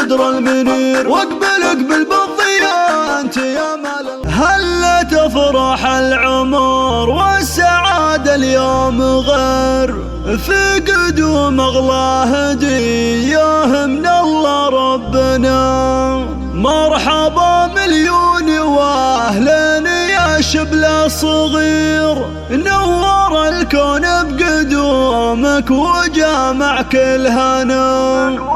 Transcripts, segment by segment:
البدر المنير، واقبل اقبل بالضياء انت يا مال. هلا تفرح العمر والسعادة اليوم غير، في قدوم اغلى هدية من الله ربنا. مرحبا مليون واهلا يا شبل صغير، نور الكون بقدومك وجامع كل هنا.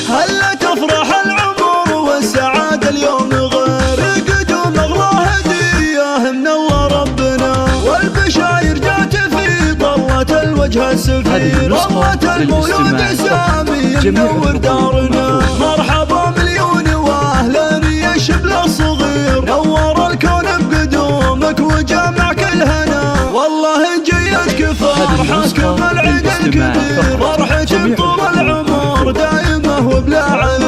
هلا تفرح العمر والسعادة اليوم غير، قدوم اغلى هدية من الله ربنا. والبشاير جات في طلة الوجه السفير، رمة المولود سامي منور دارنا. مرحبا مليون واهلا يا شبل الصغير، نور الكون بقدومك وجامع كل هنا. والله جيتك فرحك بالعيد الكبير، فرحة طول العمر دائمة وبلا عيب.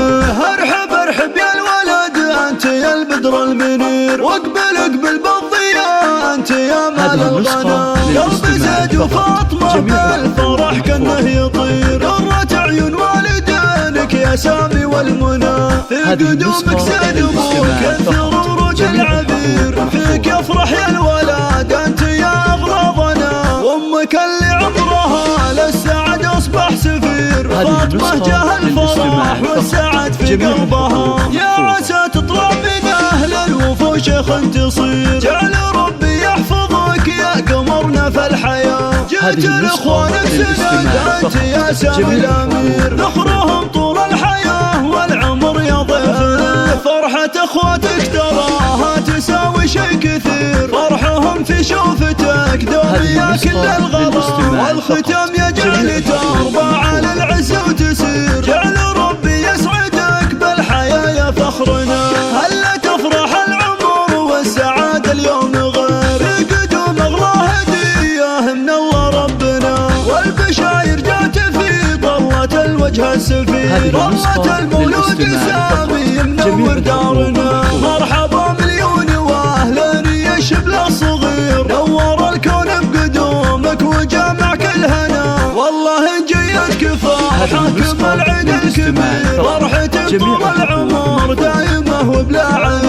ارحب ارحب يا الولد انت يا البدر المنير، واقبل اقبل بالضياء انت يا مال الغنى. قلبي زيد وفاطمة بالفرح كأنه يطير، قرة عيون والدينك يا سامي والمنى. في قدومك زيد ابوك انثر ورود العبير، فيك يفرح يا الولد انت يا اغلى ظنا. وامك اللي عمرها للسعد اصبح سفير، فاطمة جاه الفرح والسعد في قلبها. يا عسى تطلع من اهل الوفوش تصير، جعل ربي يحفظك يا قمرنا في الحياة. جيت لاخوانك سند انت يا سامي الامير، نخرهم طول الحياة والعمر يا ضيفنا. فرحة اخواتك تراها تساوي شي كثير، فرحهم في شوفتك دوم يا كل الغلا. والختام يجعل ترضى على العز وتسير، جعل ربي يسعدك بالحياة يا فخرنا. هلا تفرح العمر والسعادة اليوم غير، قدوم اغلى هدية من الله ربنا. والبشاير جات في طلة الوجه السفير، رمة المولود سامي منور دارنا. مرحبا مليون واهلا يا شبل الصغير، نور الكون بقدومك وجامع كل هنا. والله جيتك فرحك بالعيد الكبير، فرحة طول العمر دائمة وبلا عيب.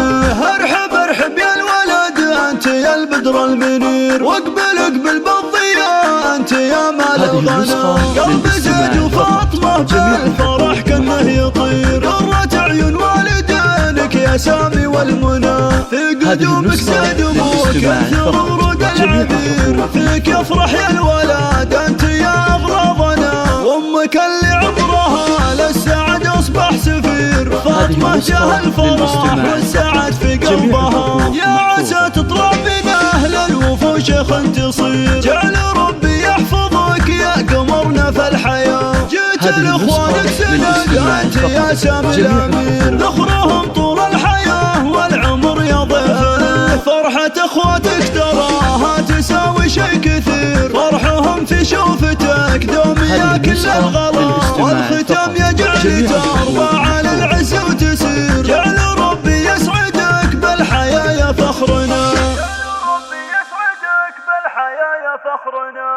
ارحب ارحب يا الولد انت يا البدر المنير، واقبل اقبل بالضياء انت يا مال الغنى. قلبي زيد وفاطمة بالفرح كأنه يطير، قرة عيون والدينك يا سامي والمنى. في قدومك زيد ابوك انثر ورود العبير، فيك يفرح يا الولد انت يا اغلى ظنا. وامك اللي عمرها للسعد اصبح سفير، فاطمة جاه الفرح والسعد في قلبها. يا عسى تطلع من اهل الوفوش تصير، جعل ربي يحفظك يا قمرنا في الحياة. جيت لاخوانك سند انت يا سامي الامير، نخرهم طول الحياة والعمر يا ضيفنا. فرحة اخواتك تراها تساوي شي كثير، فرحهم في شوفتك دوم يا كل الغلا. والختام يجعل ترضى على العز وتسير، جعل ربي يسعدك بالحياة يا فخرنا. ربي يسعدك بالحياة يا فخرنا.